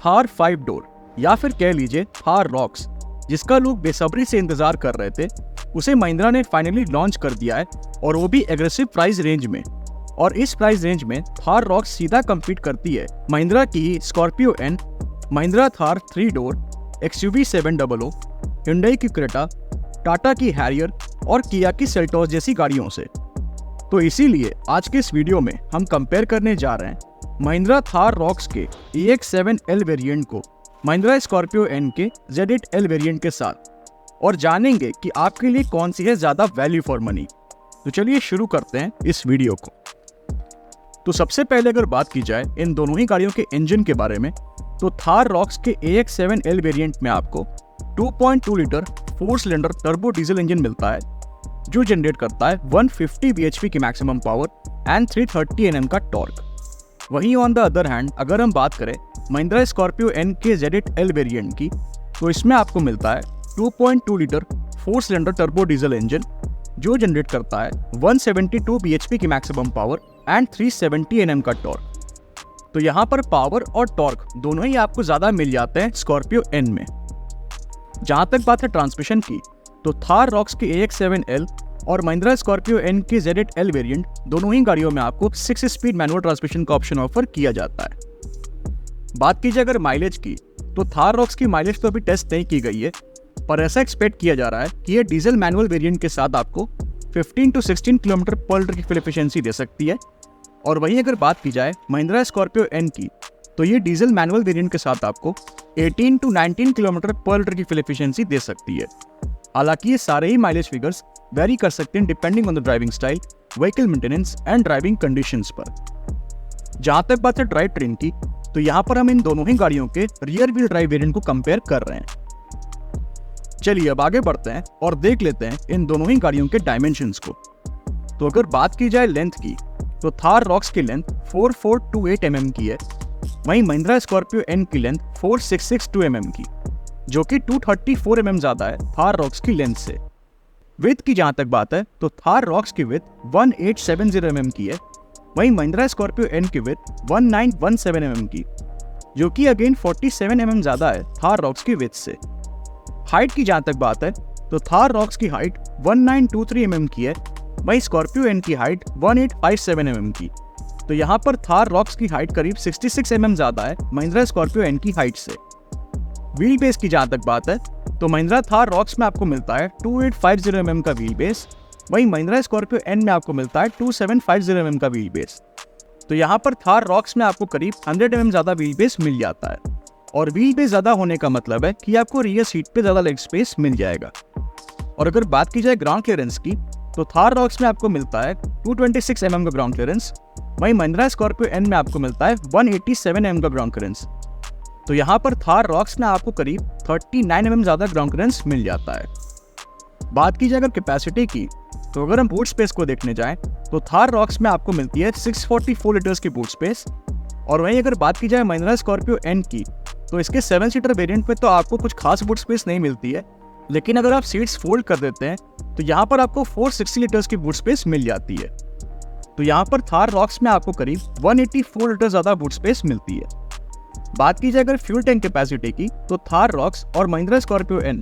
Thar 5 door या फिर कह लीजिए थार रॉक्स, जिसका लोग बेसब्री से इंतजार कर रहे थे, उसे महिंद्रा ने फाइनली लॉन्च कर दिया है और वो भी एग्रेसिव प्राइस रेंज में। और इस प्राइस रेंज में थार रॉक्स सीधा कम्पीट करती है महिंद्रा की Scorpio N, Mahindra Thar 3 door, XUV 700, Hyundai की क्रेटा, टाटा की हैरियर और किया की सेल्टोस जैसी गाड़ियों से। तो इसीलिए आज के इस वीडियो में हम कंपेयर करने जा रहे हैं महिंद्रा थार रॉक्स के EX7L वेरिएंट को महिंद्रा स्कॉर्पियो एन के Z8L वेरिएंट के साथ, और जानेंगे कि आपके लिए कौन सी है ज्यादा वैल्यू फॉर मनी। तो चलिए शुरू करते हैं इस वीडियो को। तो सबसे पहले अगर बात की जाए इन दोनों ही गाड़ियों के इंजन के बारे में, तो थार रॉक्स के AX7L वेरिएंट में आपको 2.2 litre 4 cylinder turbo diesel engine मिलता है, जो जनरेट करता है 150 bhp की मैक्सिमम पावर एंड 330 Nm का टॉर्क। वहीं ऑन द अदर हैंड अगर हम बात करें महिंद्रा स्कॉर्पियो एन के Z8L वेरिएंट की, तो इसमें आपको मिलता है 2.2 litre 4 cylinder turbo diesel engine, जो जनरेट करता है 172 bhp की मैक्सिमम पावर एंड 370 Nm का टॉर्क। तो यहाँ पर पावर और टॉर्क दोनों ही आपको ज्यादा मिल जाते हैं स्कॉर्पियो एन में। जहां तक बात है ट्रांसमिशन की, तो थार रॉक्स के AX7L और महिंद्रा स्कॉर्पियो एन के Z8L वेरिएंट दोनों ही गाड़ियों में आपको 6 स्पीड मैनुअल ट्रांसमिशन का ऑप्शन ऑफर किया जाता है। बात कीजिए अगर माइलेज की, तो थार रॉक्स की माइलेज तो अभी टेस्ट नहीं की गई है, पर ऐसा एक्सपेक्ट किया जा रहा है कि ये डीजल मैनुअल वेरिएंट के साथ आपको 15 to 16 किलोमीटर पर लीटर की फ्यूल एफिशिएंसी दे सकती है। और वहीं अगर बात की जाए महिंद्रा स्कॉर्पियो एन की, तो ये डीजल मैनुअल वेरिएंट के साथ आपको 18 to 19 किलोमीटर पर लीटर की फ्यूल एफिशिएंसी दे सकती है। हालांकि ये सारे ही माइलेज फिगर्स वेरी कर सकते हैं depending on the driving style, vehicle maintenance and driving conditions पर। जहां तक बात है ड्राइव ट्रेन की, तो यहाँ पर हम इन दोनों ही गाड़ियों के रियर व्हील ड्राइव वेरिएंट को कंपेयर कर रहे हैं। चलिए अब आगे बढ़ते हैं और देख लेते हैं इन दोनों ही गाड़ियों के डायमेंशंस को। तो अगर बात की जाए लेंथ की, तो थार रॉक्स की लेंथ 4428 mm की है, वहीं महिंद्रा स्कॉर्पियो एन की लेंथ 4662 mm की, जो कि 234 mm ज्यादा है थार रॉक्स की लेंथ से। विड्थ की जहां तक बात है, तो थार रॉक्स की विड्थ 1870 mm की है, वहीं महिंद्रा स्कॉर्पियो एन की विड्थ 1917 mm की, जो कि अगेन 47 mm ज्यादा है थार रॉक्स की विड्थ से। हाइट की जहां तक बात है, तो थार रॉक्स की हाइट 1923 mm की है, वहीं स्कॉर्पियो एन की हाइट 1857 mm की। तो यहाँ पर थार रॉक्स की हाइट करीब 66 mm ज्यादा है महिंद्रा स्कॉर्पियो एन की हाइट से। व्हील बेस की जहां तक बात है, तो महिंद्रा थार रॉक्स में आपको मिलता है 2850 mm का व्हील बेस, वहीं महिंद्रा स्कॉर्पियो एन में आपको मिलता है 2750 mm का व्हील बेस। तो यहाँ पर थार रॉक्स में आपको करीब 100 mm ज्यादा व्हील बेस मिल जाता है, और व्हील बेस ज्यादा होने का मतलब है कि आपको रियर सीट पे ज्यादा लेग स्पेस मिल जाएगा। और अगर बात की जाए ग्राउंड क्लियरेंस की, तो थार रॉक्स में आपको मिलता है 226 mm का ग्राउंड क्लियरेंस, वहीं महिंद्रा स्कॉर्पियो एन में आपको मिलता है 187 mm का ग्राउंड क्लियरेंस। तो यहाँ पर थार रॉक्स में आपको करीब 39 mm ज्यादा ग्राउंड क्लियरेंस मिल जाता है। बात की जाए अगर कैपेसिटी की, तो अगर हम बूट स्पेस को देखने जाएं, तो थार रॉक्स में आपको मिलती है 644 लीटर्स की बूट स्पेस। और वहीं अगर बात की जाए महिंद्रा स्कॉर्पियो एन की, तो इसके 7 सीटर वेरिएंट पे तो आपको कुछ खास बूट स्पेस नहीं मिलती है, लेकिन अगर आप सीट्स फोल्ड कर देते हैं, तो यहाँ पर आपको 460 लीटर्स की बूट स्पेस मिल जाती है। तो यहाँ पर थार रॉक्स में आपको करीब 184 लीटर ज्यादा बूट स्पेस मिलती है। बात की जाए अगर फ्यूल टैंक कैपेसिटी की, तो थार रॉक्स और महिंद्रा स्कॉर्पियो एन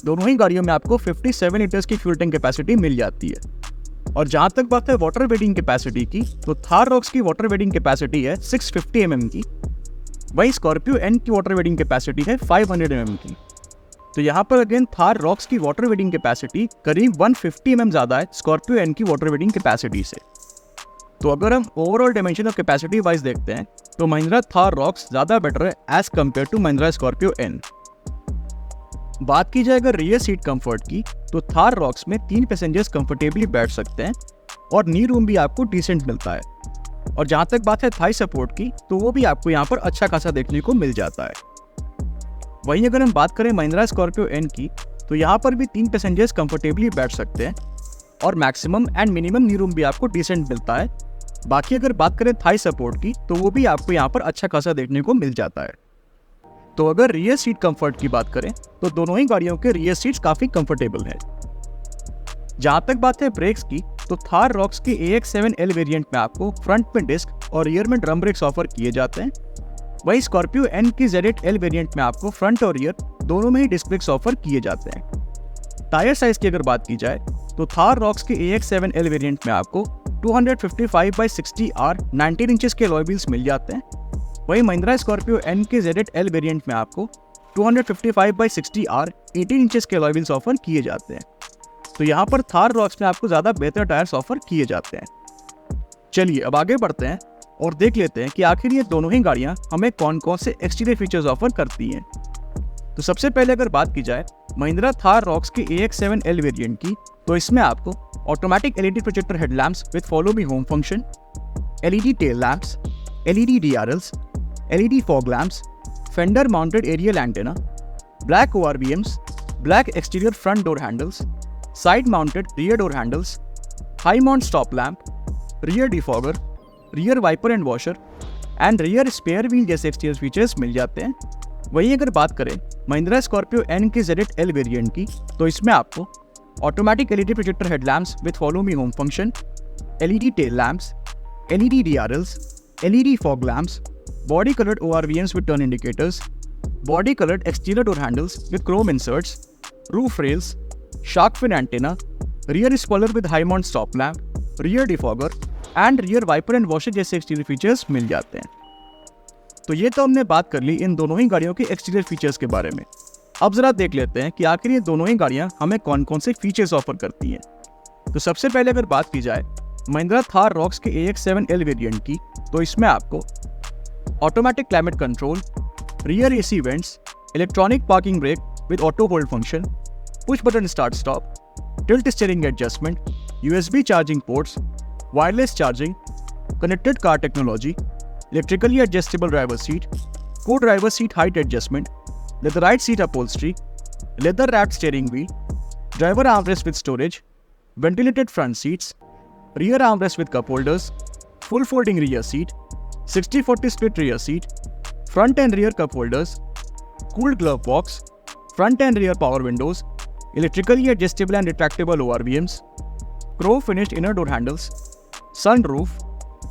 दोनों ही गाड़ियों में आपको 57 लीटर्स की फ्यूल टैंक कैपेसिटी मिल जाती है। और जहां तक बात है वाटर वेडिंग कैपेसिटी की, तो थार रॉक्स की वाटर वेडिंग कैपेसिटी है 650 mm की, वहीं स्कॉर्पियो एन की वाटर वेडिंग कैपेसिटी है 500 mm की। तो यहाँ पर अगेन थार रॉक्स की वाटर वेडिंग कैपेसिटी करीब 150 mm ज्यादा है स्कॉर्पियो एन की वाटर वेडिंग कैपेसिटी से। तो अगर हम overall dimension of capacity wise देखते हैं, तो महिंद्रा थार रॉक्स ज्यादा बेटर है as compare to Mahindra Scorpio N. बात की जाए अगर रियर सीट कंफर्ट की, तो थार रॉक्स में 3 पैसेंजर्स कंफर्टेबली बैठ सकते हैं और नी रूम भी आपको डिसेंट मिलता है। और जहां तक बात है थाई सपोर्ट की, तो वो भी आपको यहाँ पर अच्छा खासा देखने को मिल जाता है। वहीं अगर हम बात करें महिंद्रा स्कॉर्पियो एन की, तो यहाँ पर भी 3 पैसेंजर्स कंफर्टेबली बैठ सकते हैं और maximum and minimum knee room भी आपको डिसेंट मिलता है। बाकी अगर बात करें थाई सपोर्ट की, तो वो भी आपको यहाँ पर अच्छा खासा देखने को मिल जाता है। तो अगर रियर सीट कंफर्ट की बात करें, तो दोनों ही गाड़ियों के रियर सीट्स काफी कंफर्टेबल है। जहां तक बात है ब्रेक्स की, तो थार रॉक्स के AX7L वेरिएंट में आपको फ्रंट में डिस्क और रियर में ड्रम ब्रेक्स ऑफर किए जाते हैं, वहीं स्कॉर्पियो एन की ZL वेरिएंट में आपको फ्रंट और रियर दोनों में ही डिस्क ब्रेक्स ऑफर किए जाते हैं। टायर साइज की अगर बात की जाए तो थार रॉक्स के AX7L वेरिएंट में आपको 255/60R 19 इंचेस के अलॉय व्हील्स मिल जाते हैं। वहीं महिंद्रा स्कॉर्पियो एन के ZL वेरिएंट में आपको 255/60R 18 इंचेस के अलॉय व्हील्स ऑफर किए जाते हैं। तो यहाँ पर थार रॉक्स में आपको ज़्यादा बेहतर टायर्स ऑफर किए जाते हैं। चलिए अब आगे बढ़ते हैं और देख लेते हैं कि आखिर ये दोनों ही गाड़ियाँ हमें कौन कौन से एक्सटीरियर फीचर्स ऑफर करती हैं। तो सबसे पहले अगर बात की जाए महिंद्रा थार रॉक्स के AX7L वेरिएंट की, तो इसमें आपको automatic LED projector headlamps with follow me home function, LED tail lamps, LED DRLs, LED fog lamps, fender mounted aerial antenna, black ORVMs, black exterior front door handles, side mounted rear door handles, high mount stop lamp, rear defogger, rear wiper and washer and rear spare wheel जैसे exterior features मिल जाते हैं। वहीं अगर बात करें Mahindra Scorpio N के ZL variant की, तो इसमें आपको automatic LED projector headlamps with follow me home function, LED tail lamps, LED DRLs, LED fog lamps, body coloured ORVMs with turn indicators, body colored exterior door handles with chrome inserts, roof rails, shark fin antenna, rear spoiler with high mount stop lamp, rear defogger and rear wiper and washer जैसे exterior features मिल जाते हैं। तो ये तो हमने बात कर ली इन दोनों ही गाड़ियों के एक्सटीरियर फीचर्स के बारे में। अब जरा देख लेते हैं कि आखिर ये दोनों ही गाड़ियाँ हमें कौन कौन से फीचर्स ऑफर करती हैं। तो सबसे पहले अगर बात की जाए महिंद्रा थार रॉक्स के AX7L वेरिएंट की, तो इसमें आपको automatic climate control, rear AC vents, electronic parking brake with auto hold function, push button start stop, tilt steering adjustment, USB charging ports, wireless charging, connected car technology, electrically adjustable driver seat, co driver seat height adjustment, leatherette seat upholstery, leather wrapped steering wheel, driver armrest with storage, ventilated front seats, rear armrest with cup holders, full folding rear seat, 60/40 split rear seat, front and rear cup holders, cooled glove box, front and rear power windows, electrically adjustable and retractable ORVMs, chrome finished inner door handles, sunroof,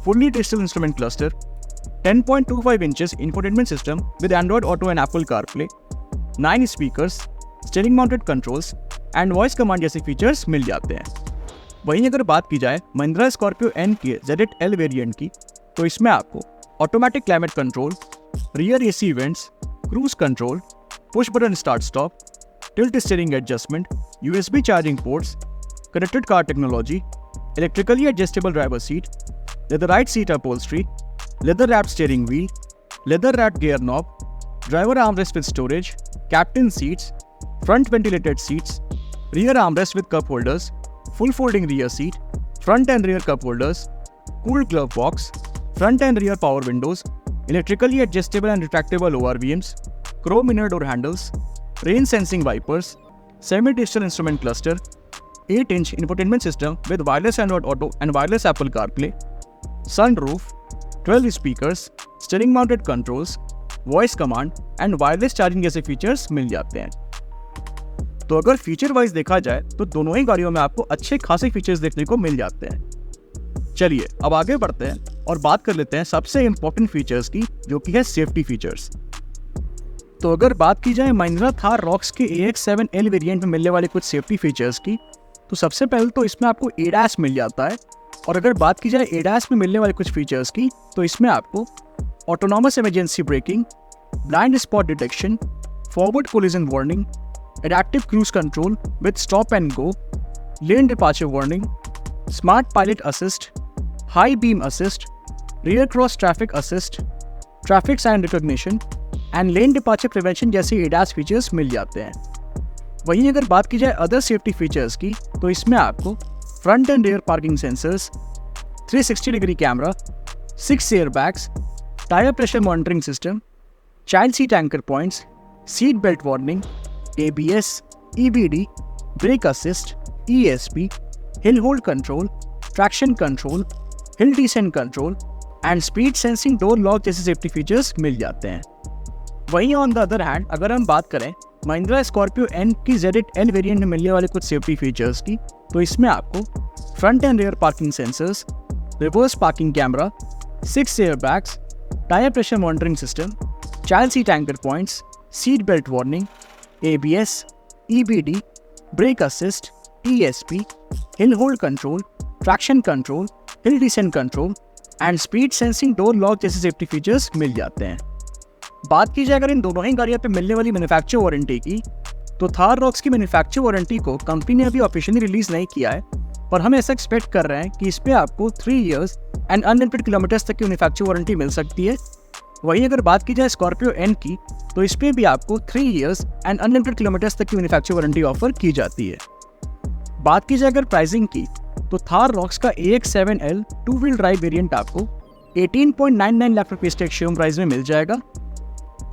fully digital instrument cluster, 10.25 inches infotainment system with Android Auto and Apple CarPlay, 9 speakers, steering mounted controls and voice command जैसे features मिल जाते हैं। वहीं अगर बात की जाए Mahindra Scorpio N के ZL वेरिएंट की, तो इसमें आपको automatic climate control, rear AC vents, cruise control, push button start stop, tilt steering adjustment, USB charging ports, connected car technology, electrically adjustable driver seat, leatherette seat upholstery, leather wrapped steering wheel, leather wrapped gear knob, driver armrest with storage, captain seats, front ventilated seats, rear armrest with cup holders, full folding rear seat, front end rear cup holders, cooled glove box, front and rear power windows, electrically adjustable and retractable ORVMs, chrome inner door handles, rain sensing wipers, semi-digital instrument cluster, 8-inch infotainment system with wireless Android Auto and wireless Apple CarPlay, sunroof, 12 speakers, steering mounted controls, voice command and wireless charging जैसे features मिल जाते हैं। तो अगर feature wise देखा जाए तो दोनों ही गाड़ियों में आपको अच्छे खासे फीचर्स देखने को मिल जाते हैं। चलिए अब आगे बढ़ते हैं और बात कर लेते हैं सबसे इंपॉर्टेंट फीचर्स की, जो कि है सेफ्टी फीचर्स। तो अगर बात की जाए महिंद्रा थार रॉक्स के AX7L वेरिएंट में मिलने वाले कुछ सेफ्टी फीचर्स की, तो सबसे पहले तो इसमें आपको ADAS मिल जाता है। और अगर बात की जाए ADAS में मिलने वाले कुछ फीचर्स की, तो इसमें आपको autonomous emergency braking, blind spot detection, forward collision warning, adaptive cruise control with stop and go, lane departure warning, smart pilot assist, high beam assist, rear cross traffic assist, traffic sign recognition and lane departure prevention जैसे ADAS features मिल जाते हैं। वहीं अगर बात की जाए other safety features की, तो इसमें आपको front end rear parking sensors, 360 degree camera, 6 air bags, tyre pressure monitoring system, child seat anchor points, seat belt warning, ABS, EBD, brake assist, ESP, hill hold control, traction control, hill descent control and speed sensing door lock जैसे safety features मिल जाते हैं। वहीं on the other hand अगर हम बात करें Mahindra Scorpio N की ZL वेरिएंट में मिलने वाले कुछ सेफ्टी फीचर्स की, तो इसमें आपको front end rear parking sensors, reverse parking camera, 6 air bags, tyre pressure monitoring system, child seat anchor points, seat belt warning, ABS, EBD, brake assist, ESP, hill hold control, traction control, hill descent control and speed sensing door lock जैसे safety features मिल जाते हैं। बात की जाए अगर इन दोनों ही गाड़ियों पे मिलने वाली मैन्युफैक्चर वारंटी की, तो थार रॉक्स की मैन्युफैक्चर वारंटी को कंपनी ने अभी ऑफिशियली रिलीज नहीं किया है, पर हम ऐसा एक्सपेक्ट कर रहे हैं कि इस पे आपको 3 इयर्स एंड अनलिमिटेड किलोमीटर्स तक की मैन्युफैक्चर वारंटी मिल सकती है। वहीं अगर बात की जाए स्कॉर्पियो एन की, तो इस पे भी आपको 3 इयर्स एंड अनलिमिटेड किलोमीटर्स तक की मैन्युफैक्चर वारंटी ऑफर की जाती है। बात की जाए अगर प्राइसिंग की, तो थार रॉक्स का AX7L 2 व्हील ड्राइव वेरिएंट आपको 18.99 लाख रुपीस के शोरूम प्राइस में मिल जाएगा।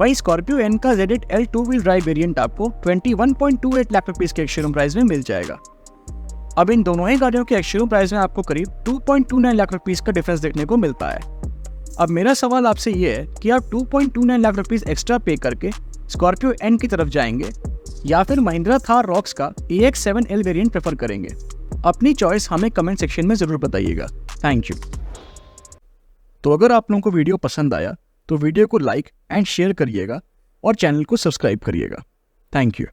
वहीं स्कॉर्पियो एन का Z8L 2 व्हील ड्राइव वेरिएंट आपको 21.28 लाख रुपीस के शोरूम प्राइस में मिल जाएगा। अब इन दोनों ही गाड़ियों के शोरूम प्राइस में आपको करीब 2.29 लाख रुपीस का डिफरेंस देखने को मिलता है। अब मेरा सवाल आपसे ये है कि आप 2.29 लाख रुपीस एक्स्ट्रा पे करके स्कॉर्पियो एन की तरफ जाएंगे या फिर महिंद्रा थार रॉक्स का AX7L वेरिएंट प्रेफर करेंगे? अपनी चॉइस हमें कमेंट सेक्शन में ज़रूर बताइएगा। Thank you. तो अगर आप लोगों को वीडियो पसंद आया तो वीडियो को लाइक एंड शेयर करिएगा और चैनल को सब्सक्राइब करिएगा। Thank you.